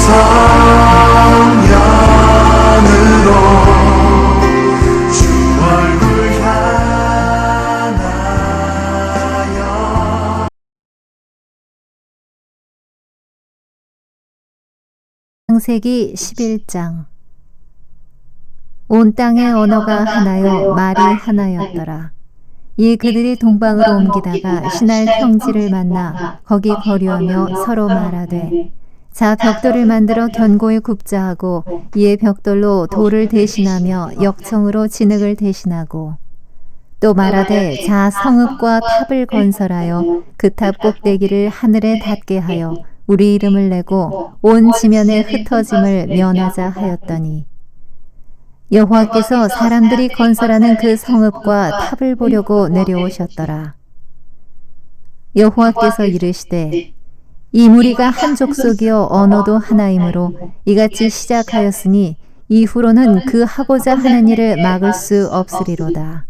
성년으로 주 얼굴 향하여. 창세기 11장. 온 땅의 언어가 하나요 말이 하나였더라. 이 그들이 동방으로 옮기다가 신할 평지를 만나 거기 거류하며 서로 말하되, 자 벽돌을 만들어 견고히 굽자 하고 이에 벽돌로 돌을 대신하며 역청으로 진흙을 대신하고, 또 말하되 자 성읍과 탑을 건설하여 그 탑 꼭대기를 하늘에 닿게 하여 우리 이름을 내고 온 지면에 흩어짐을 면하자 하였더니, 여호와께서 사람들이 건설하는 그 성읍과 탑을 보려고 내려오셨더라. 여호와께서 이르시되, 이 무리가 한 족속이요 언어도 하나이므로 이같이 시작하였으니 이후로는 그 하고자 하는 일을 막을 수 없으리로다.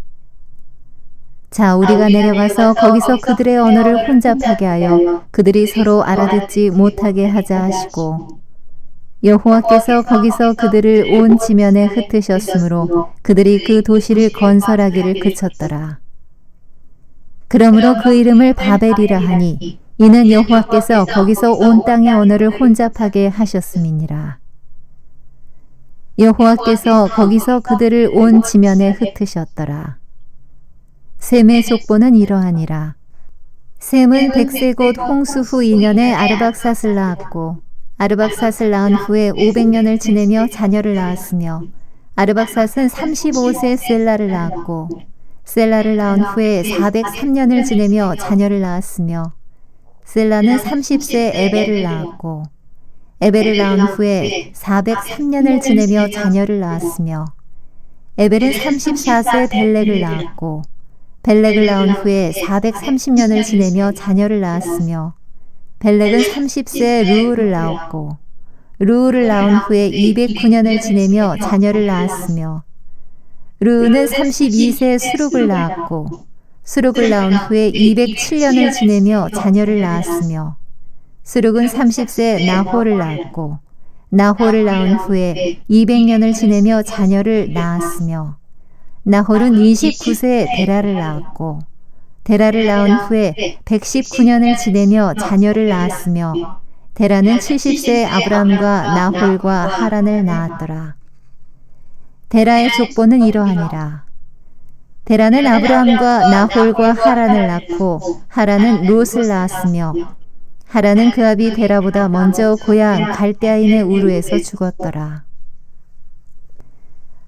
자 우리가 내려가서 거기서 그들의 언어를 혼잡하게 하여 그들이 서로 알아듣지 못하게 하자 하시고, 여호와께서 거기서 그들을 온 지면에 흩으셨으므로 그들이 그 도시를 건설하기를 그쳤더라. 그러므로 그 이름을 바벨이라 하니 이는 여호와께서 거기서 온 땅의 언어를 혼잡하게 하셨음이니라. 여호와께서 거기서 그들을 온 지면에 흩으셨더라. 셈의 족보는 이러하니라. 셈은 100세 곧 홍수 후 2년에 아르박삿을 낳았고, 아르박삿을 낳은 후에 500년을 지내며 자녀를 낳았으며, 아르박삿은 35세 셀라를 낳았고, 셀라를 낳은 후에 403년을 지내며 자녀를 낳았으며, 셀라는 30세 에벨을 낳았고, 에벨을 낳은 후에 403년을 지내며 자녀를 낳았으며, 에벨은 34세 벨렉을 낳았고, 벨렉을 낳은 후에 430년을 지내며 자녀를 낳았으며, 벨렉은 30세 루우를 낳았고, 루우를 낳은 후에 209년을 지내며 자녀를 낳았으며, 루우는 32세 수룩을 낳았고, 수룩을 낳은 후에 207년을 지내며 자녀를 낳았으며, 수룩은 30세 나홀을 낳았고, 나홀을 낳은 후에 200년을 지내며 자녀를 낳았으며, 나홀은 29세 데라를 낳았고, 데라를 낳은 후에 119년을 지내며 자녀를 낳았으며, 데라는 70세 아브람과 나홀과 하란을 낳았더라. 데라의 족보는 이러하니라. 데라는 아브람과 나홀과 하란을 낳고, 하란은 롯을 낳았으며, 하란은 그 아비 데라보다 먼저 고향 갈대아인의 우르에서 죽었더라.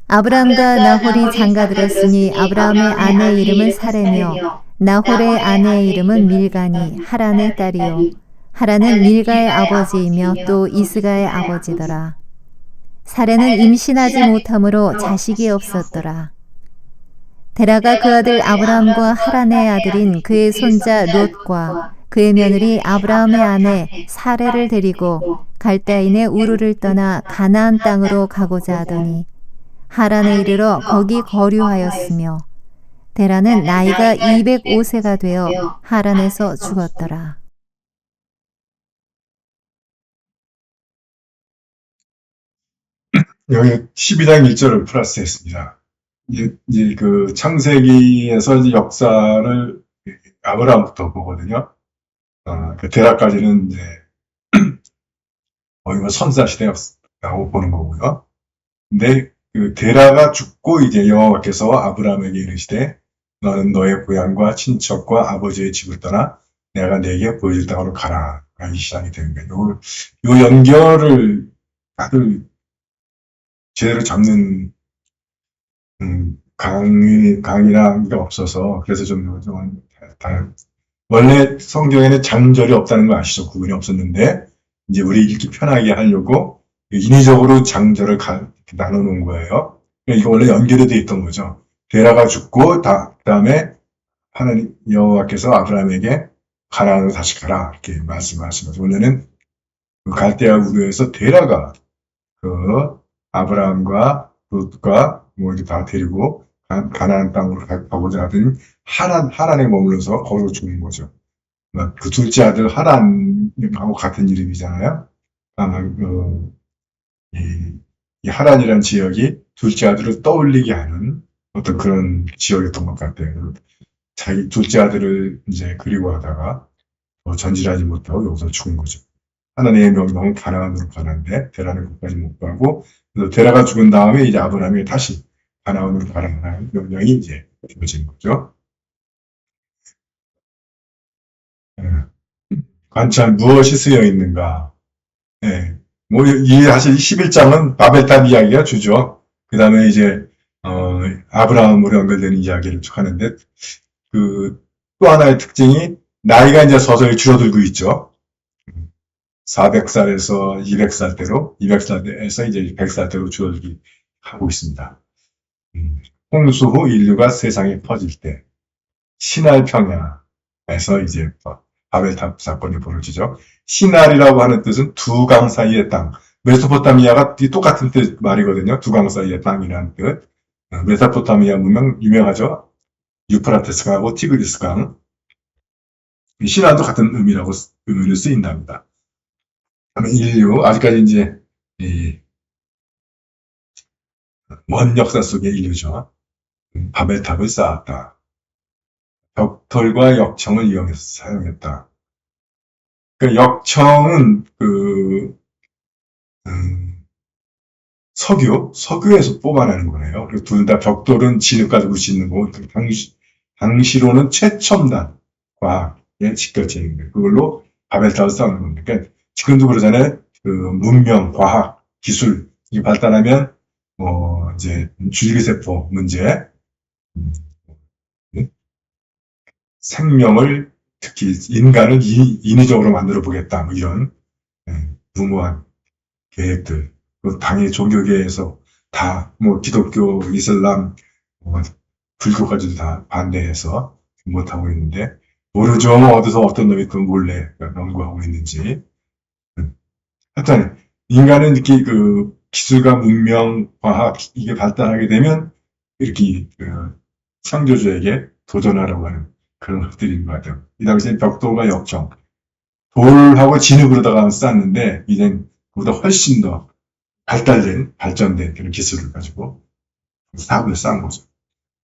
아브람과 나홀이 장가들었으니 아브라함의 아내의 이름은 사레며, 나홀의 아내의 이름은 밀가니 하란의 딸이요, 하란은 밀가의 아버지이며 또 이스가의 아버지더라. 사레는 임신하지 못함으로 자식이 없었더라. 데라가 그 아들 아브라함과 하란의 아들인 그의 손자 롯과 그의 며느리 아브라함의 아내 사레를 데리고 갈대아인의 우르를 떠나 가나안 땅으로 가고자 하더니 하란에 이르러 거기 거류하였으며, 데라는 나이가 205세가 되어 하란에서 죽었더라. 여기 12장 1절을 플러스했습니다. 이제 그 창세기에서 이제 역사를 아브라함부터 보거든요. 그 데라까지는 이제 거의 뭐 선사 시대라고 보는 거고요. 근데 그 데라가 죽고 이제 여호와께서 아브라함에게 이르시되, 너는 너의 고향과 친척과 아버지의 집을 떠나 내가 네게 보여줄 땅으로 가라. 이 시작이 되는 거예요. 요 연결을 다들 제대로 잡는 강이나 게 없어서, 그래서 좀 원래 성경에는 장절이 없다는 거 아시죠? 구분이 없었는데 이제 우리 읽기 편하게 하려고 인위적으로 장절을 나눠놓은 거예요. 이거 원래 연결이 돼 있던 거죠. 데라가 죽고 그다음에 하나님 여호와께서 아브라함에게 가나안으로 다시 가라 이렇게 말씀하시면서, 원래는 그 갈대아 우르에서 데라가 그 아브라함과 롯과 뭐 이렇게 다 데리고 가나안 땅으로 가고자 하더니 하란에 머물러서 거기서 죽는 거죠. 그 둘째 아들 하란하고 같은 이름이잖아요. 아마 이 하란이라는 지역이 둘째 아들을 떠올리게 하는 어떤 그런 지역이었던 것 같아요. 자기 둘째 아들을 이제 그리워하다가 전진하지 못하고 여기서 죽은 거죠. 하나님의 명령은 가나안으로 가는데 데라는 것까지 못 가고, 그래서 데라가 죽은 다음에 이제 아브라함이 다시 가나안으로 가라는 명령이 이제 주어진 거죠. 예. 관찰 무엇이 쓰여 있는가? 예. 이 사실 11장은 바벨탑 이야기가 주죠. 그 다음에 이제 아브라함으로 연결되는 이야기를 쭉 하는데, 또 하나의 특징이 나이가 이제 서서히 줄어들고 있죠. 400살에서 200살대로, 200살에서 이제 100살대로 줄어들기 하고 있습니다. 홍수 후 인류가 세상에 퍼질 때, 시날 평야에서 이제 바벨탑 사건이 벌어지죠. 시날이라고 하는 뜻은 두 강 사이의 땅. 메소포타미아가 똑같은 뜻 말이거든요. 두 강 사이의 땅이라는 뜻. 메소포타미아 문명 유명하죠. 유프라테스 강하고 티그리스 강. 시날도 같은 의미를 쓰인답니다. 인류, 아직까지 이제, 먼 역사 속의 인류죠. 바벨탑을 쌓았다. 벽돌과 역청을 이용해서 사용했다. 그 역청은 석유에서 뽑아내는 거예요. 그리고 둘 다 벽돌은 진흙 가지고 짓는 거고, 당시로는 최첨단 과학에 지켜지는 거예요. 그걸로 바벨탑을 쌓는 겁니다. 그러니까 지금도 그러잖아요. 문명, 과학, 기술, 이 발달하면, 이제, 줄기세포 문제, 생명을, 특히 인간을 인위적으로 만들어 보겠다, 뭐 이런, 무모한 계획들. 당의 종교계에서 다, 기독교, 이슬람, 불교까지도 다 반대해서 못하고 있는데, 모르죠. 어디서 어떤 놈이 또 몰래 연구하고 있는지. 하여튼, 인간은 이렇게 기술과 문명, 과학, 이게 발달하게 되면, 이렇게 창조주에게 도전하라고 하는 그런 것들인 것 같아요. 이 당시에 벽돌과 역청, 돌하고 진흙으로다가 쌓았는데, 이젠 그보다 훨씬 더 발전된 그런 기술을 가지고 탑을 쌓은 거죠.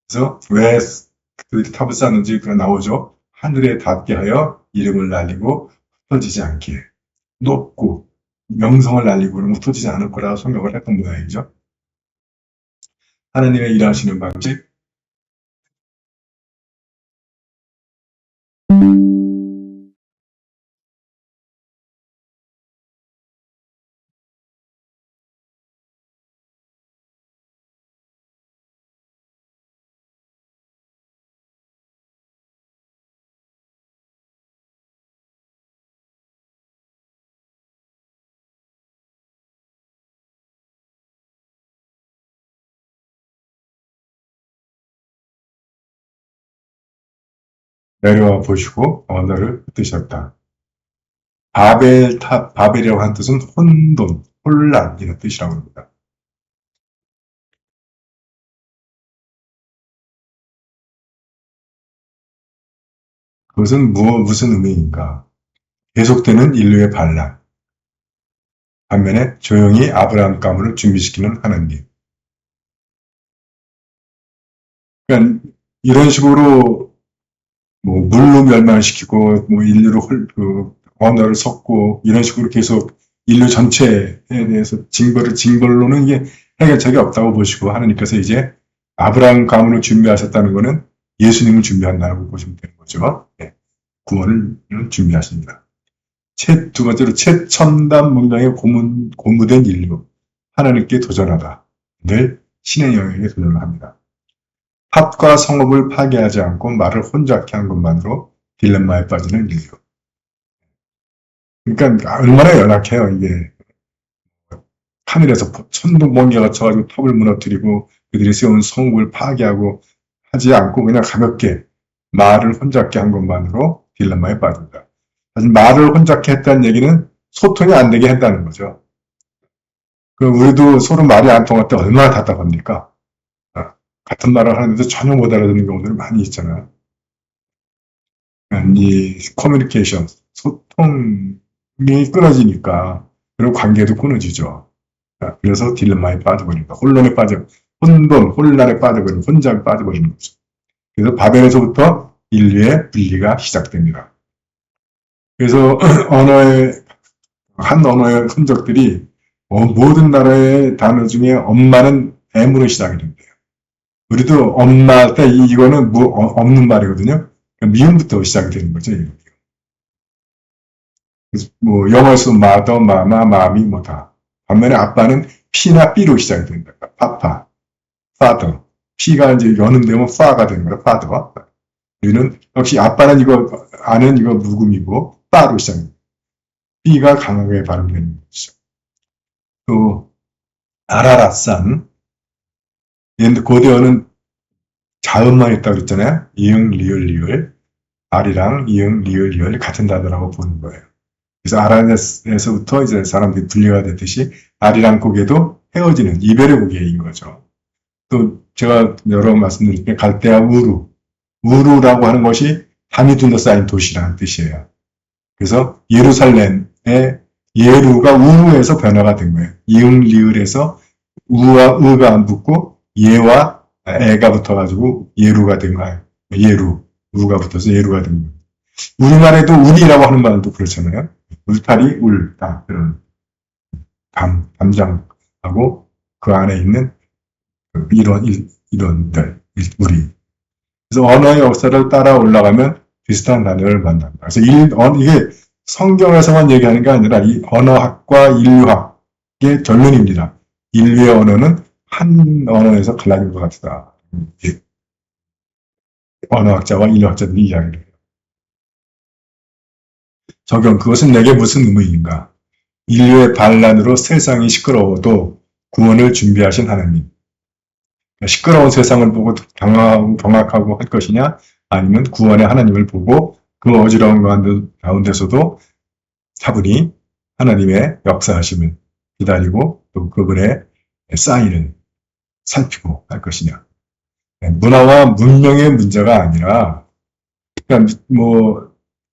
그래서 왜 그 탑을 쌓는지 나오죠. 하늘에 닿게 하여 이름을 날리고 흩어지지 않게, 높고 명성을 날리고 그러면 흩어지지 않을 거라고 설명을 했던 모양이죠. 하나님의 일하시는 방식, 내려와 보시고 언어를 흩으셨다. 바벨이라고 하는 뜻은 혼돈, 혼란 이런 뜻이라고 합니다. 그것은 무슨 의미인가? 계속되는 인류의 반란. 반면에 조용히 아브라함 가문을 준비시키는 하나님. 그러니까 이런 식으로 물로 멸망시키고 인류를 언어를 섞고 이런 식으로 계속 인류 전체에 대해서 징벌로는 이게 해결책이 없다고 보시고 하나님께서 이제 아브라함 가문을 준비하셨다는 것은 예수님을 준비한다고 보시면 되는 거죠. 네. 구원을 준비하십니다. 두 번째로 최첨단 문명에 고무된 인류, 하나님께 도전하다. 늘 신의 영역에 도전을 합니다. 탑과 성읍을 파괴하지 않고 말을 혼잡케 한 것만으로 딜레마에 빠지는 인류. 그러니까 얼마나 연약해요, 이게. 하늘에서 천둥 번개가 쳐가지고 탑을 무너뜨리고 그들이 세운 성읍을 파괴하고 하지 않고 그냥 가볍게 말을 혼잡케 한 것만으로 딜레마에 빠진다. 사실 말을 혼잡케 했다는 얘기는 소통이 안 되게 했다는 거죠. 우리도 서로 말이 안 통할 때 얼마나 답답합니까? 같은 말을 하는데도 전혀 못 알아듣는 경우들이 많이 있잖아요. 이 커뮤니케이션, 소통이 끊어지니까 그리고 관계도 끊어지죠. 그래서 딜레마에 빠져버립니다. 혼란에 빠져버리는, 혼잡에 빠져버리는 거죠. 그래서 바벨에서부터 인류의 분리가 시작됩니다. 그래서 한 언어의 흔적들이 모든 나라의 단어 중에 엄마는 M으로 시작이 된대요. 우리도 엄마 때 이거는 없는 말이거든요. 미음부터 시작이 되는 거죠. 그래서 영어에서 mother, mama, mommy 다. 반면에 아빠는 P나 B로 시작이 됩니다. 파파, father. P가 이제 여는 되면 fa가 되는 거예요. father. 우리는 역시 아빠는 아는 묵음이고 빠로 시작합니다. B가 강하게 발음되는 거죠. 또 아라라산. 고대어는 자음만 있다고 그랬잖아요. 이응, 리을, 리을. 아리랑 이응, 리을, 리을 같은 단어라고 보는 거예요. 그래서 아라에서부터 이제 사람들이 분리가 됐듯이 아리랑 고개도 헤어지는 이별의 고개인 거죠. 또 제가 여러 번 말씀드렸지만 갈대아 우루라고 하는 것이 담이 둘러싸인 도시라는 뜻이에요. 그래서 예루살렘의 예루가 우루에서 변화가 된 거예요. 이응, 리을에서 우와 으가 안 붙고 예와 애가 붙어가지고 예루가 된 거예요. 우가 붙어서 예루가 된 거예요. 우리말에도 울이라고 하는 말도 그렇잖아요. 울타리, 그런 담장하고 그 안에 있는 이론들, 우리. 그래서 언어의 역사를 따라 올라가면 비슷한 단어를 만난다. 그래서 이게 성경에서만 얘기하는 게 아니라 이 언어학과 인류학의 결론입니다. 인류의 언어는 한 언어에서 갈라진 것 같다. 언어학자와 인류학자들이 이야기를 해요. 적용, 그것은 내게 무슨 의미인가? 인류의 반란으로 세상이 시끄러워도 구원을 준비하신 하나님. 시끄러운 세상을 보고 당황하고 경악하고 할 것이냐? 아니면 구원의 하나님을 보고 그 어지러운 가운데서도 차분히 하나님의 역사하심을 기다리고 또 그분의 사인을 살피고 할 것이냐. 문화와 문명의 문제가 아니라, 그러니까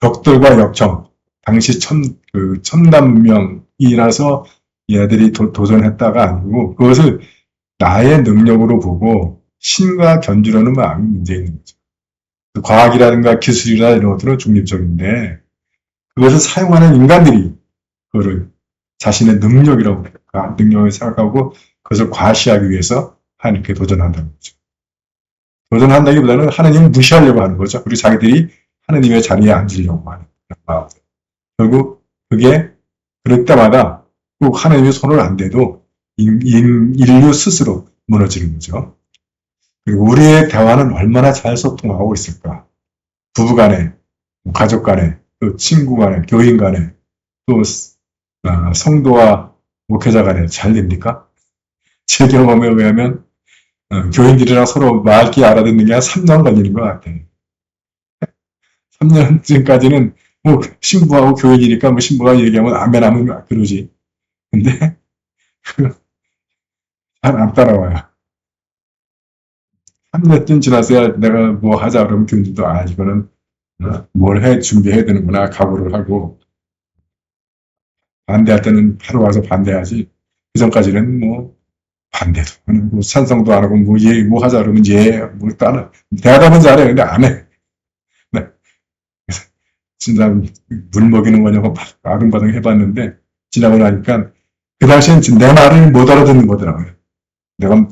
벽돌과 역청, 당시 첨단 문명이라서 얘들이 도전했다가 아니고, 그것을 나의 능력으로 보고 신과 견주려는 마음이 문제 있는 거죠. 과학이라든가 기술이나 이런 것들은 중립적인데, 그것을 사용하는 인간들이 그거를 자신의 능력이라고 능력을 생각하고 그것을 과시하기 위해서 하나님께 도전한다는 거죠. 도전한다기보다는 하나님을 무시하려고 하는 거죠. 그리고 자기들이 하나님의 자리에 앉으려고 하는 마음. 결국 그게 그럴 때마다 꼭 하나님의 손을 안 대도 인류 스스로 무너지는 거죠. 그리고 우리의 대화는 얼마나 잘 소통하고 있을까? 부부 간에, 가족 간에, 또 친구 간에, 교인 간에, 또 성도와 목회자 간에 잘 됩니까? 제 경험에 의하면 교인들이랑 서로 말기 알아듣는 게 한 3년 걸리는 것 같아요. 3년 전까지는 신부하고 교인이니까 신부가 얘기하면 아멘 하면 그러지. 근데 잘 안 따라와요. 3년쯤 지났어야 내가 하자 그러면 교인들도 이거는 뭘 준비해야 되는구나 각오를 하고 반대할 때는 바로 와서 반대하지. 그 전까지는 반대도 안 하고 찬성도 안 하고 하자 그러면 대답은 잘해. 근데 안 해. 네. 그래서 진짜 물 먹이는 거냐고 아등바등 해봤는데 지나고 나니까 그 당시엔 내 말을 못 알아듣는 거더라고요. 내가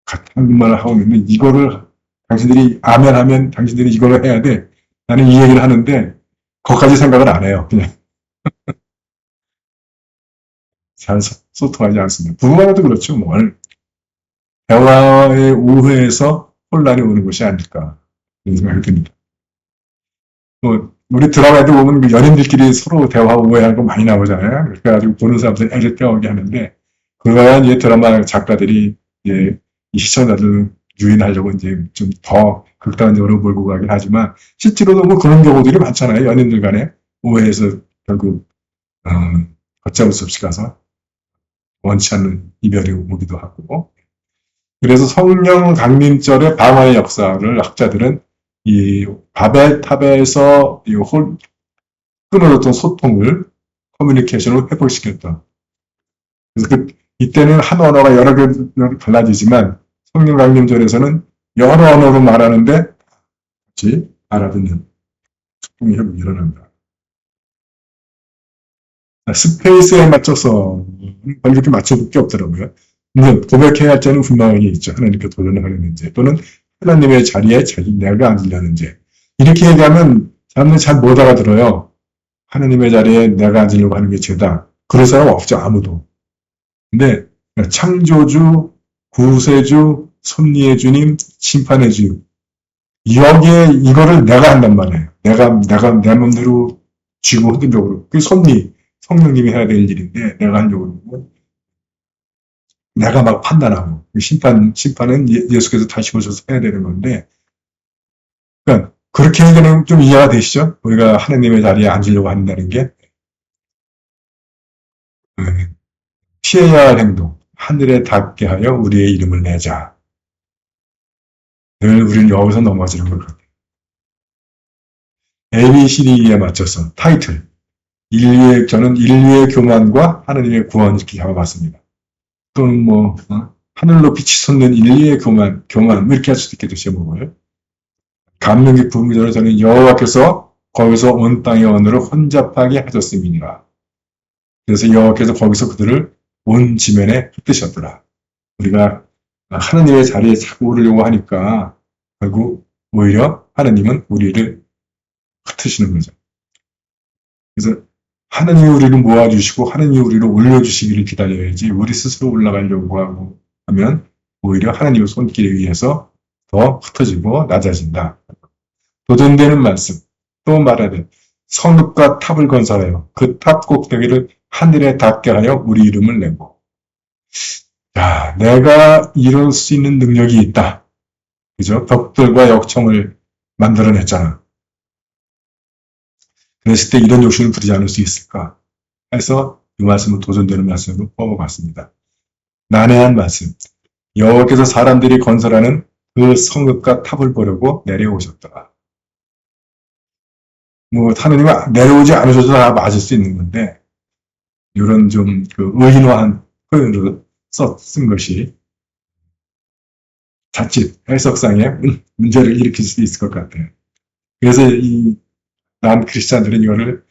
같은 말을 하고 있는데 이거를 당신들이 아멘 하면 당신들이 이걸 해야 돼. 나는 이 얘기를 하는데 거기까지 생각을 안 해요. 그냥 잘 소통하지 않습니다. 부부간에도 그렇죠. 대화의 우회에서 혼란이 오는 것이 아닐까 이런 생각이 듭니다. 우리 드라마에도 보면 연인들끼리 서로 대화 오해하는 거 많이 나오잖아요. 그래가지고 보는 사람들 애를 떼어오게 하는데 그러한 이제 드라마 작가들이 이제 이 시청자들 유인하려고 이제 좀 더 극단적으로 몰고 가긴 하지만 실제로도 그런 경우들이 많잖아요. 연인들 간에 오해해서 결국 걷잡을 수 없이 가서 원치 않는 이별이 오기도 하고. 그래서 성령 강림절의 방화의 역사를 학자들은 이 바벨탑에서 끊어졌던 소통을 커뮤니케이션을 회복시켰다. 그래서 이때는 한 언어가 여러 개 달라지지만 성령 강림절에서는 여러 언어로 말하는데 같이 알아듣는 소통이 회복이 일어난다. 스페이스에 맞춰서 이렇게 맞춰볼 게 없더라고요. 물론 고백해야 할 때는 분명히 있죠. 하나님께 도전을 하려는지 또는 하나님의 자리에 내가 앉으려는지. 이렇게 얘기하면 사람들이 잘 못 알아들어요. 하나님의 자리에 내가 앉으려고 하는 게 죄다. 그럴 사람 없죠. 아무도. 근데 창조주, 구세주, 섭리의 주님, 심판의 주. 여기에 이거를 내가 한단 말이에요. 내가 내 맘대로 쥐고 흔들려고. 그게 성령님이 해야 될 일인데 내가 하려고 그러고 내가 막 판단하고 심판은 예수께서 다시 오셔서 해야 되는 건데 그러니까 그렇게 얘기하면 좀 이해가 되시죠? 우리가 하나님의 자리에 앉으려고 한다는 게 피해야 할 행동 하늘에 닿게 하여 우리의 이름을 내자. 늘 우리는 여기서 넘어지는 것 같아요. ABCD에 맞춰서 타이틀 저는 인류의 교만과 하나님의 구원 이렇게 잡아봤습니다. 또는 하늘 높이 치솟는 인류의 교만 이렇게 할 수도 있겠죠, 제목을. 감명 깊은 구절을 저는 여호와께서 거기서 온 땅의 언어를 혼잡하게 하셨음이니라. 그래서 여호와께서 거기서 그들을 온 지면에 흩으셨더라. 우리가 하나님의 자리에 자꾸 오르려고 하니까 결국 오히려 하나님은 우리를 흩으시는 거죠. 그래서 하나님이 우리를 모아주시고 하나님이 우리를 올려주시기를 기다려야지 우리 스스로 올라가려고 하고 하면 오히려 하나님의 손길에 의해서 더 흩어지고 낮아진다. 도전되는 말씀 또 말하되 성읍과 탑을 건설하여 그 탑 꼭대기를 하늘에 닿게 하여 우리 이름을 내고 야, 내가 이룰 수 있는 능력이 있다. 그죠? 벽돌과 역청을 만들어냈잖아. 그랬을 때 이런 욕심을 부리지 않을 수 있을까? 해서 이 말씀은 도전되는 말씀으로 뽑아봤습니다. 난해한 말씀. 여호와께서 사람들이 건설하는 그 성읍과 탑을 보려고 내려오셨더라. 하나님이 내려오지 않으셔도 다 맞을 수 있는 건데, 이런 좀 의인화한 표현으로 쓴 것이 자칫 해석상에 문제를 일으킬 수도 있을 것 같아요. 그래서 난 크리스찬들은 이거를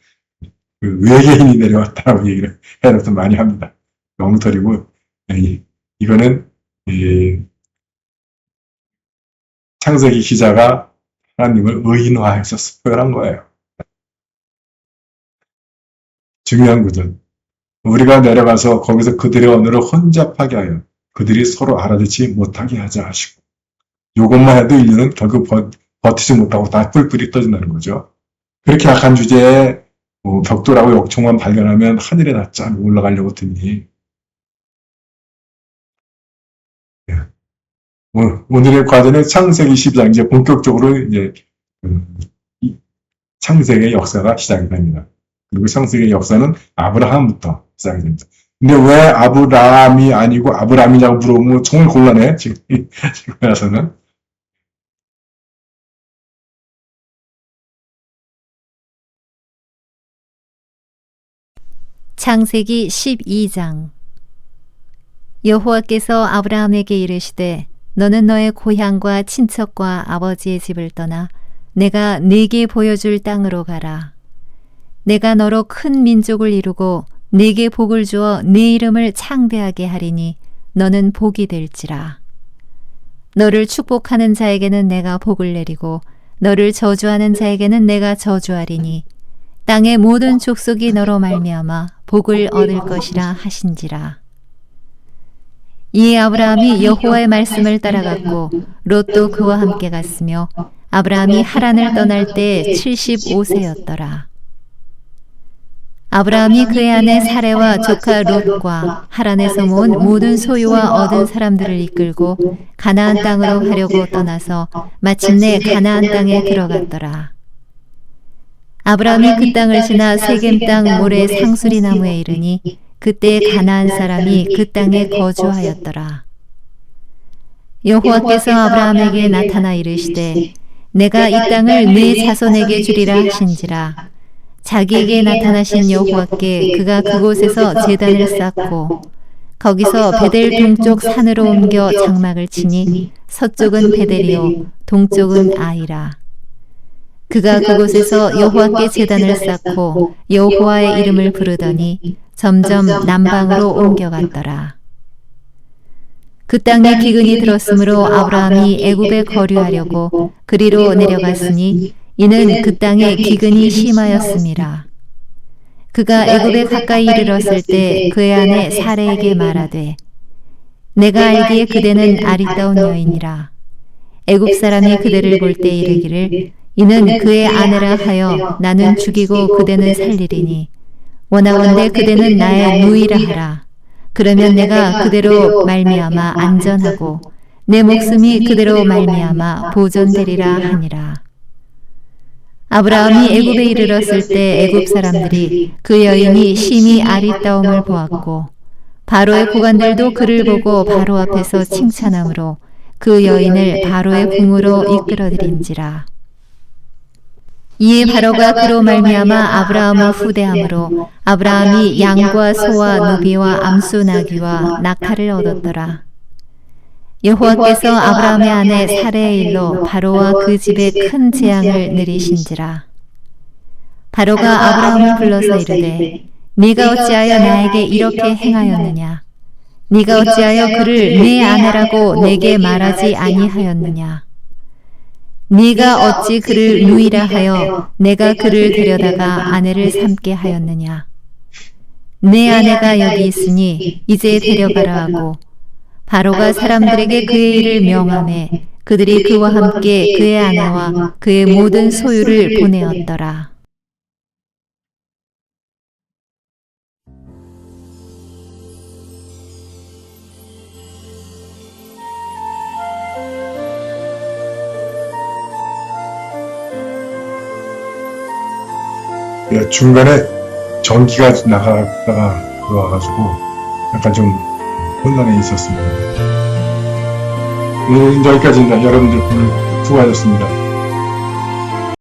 외계인이 내려왔다라고 얘기를 해놓고 많이 합니다. 엉터리고 이거는 창세기 기자가 하나님을 의인화해서 표현한 거예요. 중요한 구절. 우리가 내려가서 거기서 그들의 언어를 혼잡하게 하여 그들이 서로 알아듣지 못하게 하자 하시고 이것만 해도 인류는 결국 버티지 못하고 다 뿔뿔이 떠진다는 거죠. 그렇게 약한 주제에 벽돌하고 역청만 발견하면 하늘에 닿지 않고 올라가려고 드니 오늘의 과제는 창세기 12장 이제 본격적으로 이제 창세기의 역사가 시작이 됩니다. 그리고 창세기의 역사는 아브라함부터 시작이 됩니다. 근데 왜 아브라함이 아니고 아브라함이냐고 물어보면 정말 곤란해 지금 와서는. 창세기 12장 여호와께서 아브라함에게 이르시되 너는 너의 고향과 친척과 아버지의 집을 떠나 내가 네게 보여줄 땅으로 가라. 내가 너로 큰 민족을 이루고 네게 복을 주어 네 이름을 창대하게 하리니 너는 복이 될지라. 너를 축복하는 자에게는 내가 복을 내리고 너를 저주하는 자에게는 내가 저주하리니 땅의 모든 족속이 너로 말미암아 복을 얻을 것이라 하신지라. 이에 아브라함이 여호와의 말씀을 따라갔고 롯도 그와 함께 갔으며 아브라함이 하란을 떠날 때 75세였더라. 아브라함이 그의 아내 사레와 조카 롯과 하란에서 모은 모든 소유와 얻은 사람들을 이끌고 가나안 땅으로 가려고 떠나서 마침내 가나안 땅에 들어갔더라. 아브라함이 그 땅을 지나 세겜 땅 모래 상수리 나무에 이르니 그때 가나안 사람이 그 땅에 거주하였더라. 여호와께서 아브라함에게 나타나 이르시되 내가 이 땅을 네 자손에게 주리라 하신지라. 자기에게 나타나신 여호와께 그가 그곳에서 제단을 쌓고 거기서 베델 동쪽 산으로 옮겨 장막을 치니 서쪽은 베델이요 동쪽은 아이라. 그가 그곳에서 여호와께 제단을 쌓고 여호와의 이름을 부르더니 점점 남방으로 옮겨갔더라. 그 땅에 기근이 들었으므로 아브라함이 애굽에 거류하려고 그리로 내려갔으니 이는 그 땅에 기근이 심하였음이라. 그가 애굽에 가까이 이르렀을 때 그의 아내 사레에게 말하되 내가 알기에 그대는 아리따운 여인이라. 애굽 사람이 그대를 볼 때 이르기를 이는 그의 아내라 하여 나는 죽이고 그대는 살리리니 원하건대 그대는 나의 누이라 하라. 그러면 내가 그대로 말미암아 안전하고 내 목숨이 그대로 말미암아 보존되리라 하니라. 아브라함이 애굽에 이르렀을 때 애굽 사람들이 그 여인이 심히 아리따움을 보았고 바로의 고관들도 그를 보고 바로 앞에서 칭찬함으로 그 여인을 바로의 궁으로 이끌어들인지라. 이에 바로가 그로 말미암아 아브라함을 후대함으로 아브라함이 양과 소와 노비와 암수 나귀와 낙타를 얻었더라. 여호와께서 아브라함의 아내 사레의 일로 바로와 그 집에 큰 재앙을 내리신지라. 바로가 아브라함을 불러서 이르되 네가 어찌하여 나에게 이렇게 행하였느냐? 네가 어찌하여 그를 내 아내라고 내게 말하지 아니하였느냐? 네가 어찌 그를 누이라 하여 내가 그를 데려다가 아내를 삼게 하였느냐? 내 아내가 여기 있으니 이제 데려가라 하고 바로가 사람들에게 그의 일을 명하매 그들이 그와 함께 그의 아내와 그의 모든 소유를 보내었더라. 중간에 전기가 나갔다가 들어와가지고 약간 좀 혼란에 있었습니다. 오늘 여기까지입니다. 여러분들 오늘 수고하셨습니다.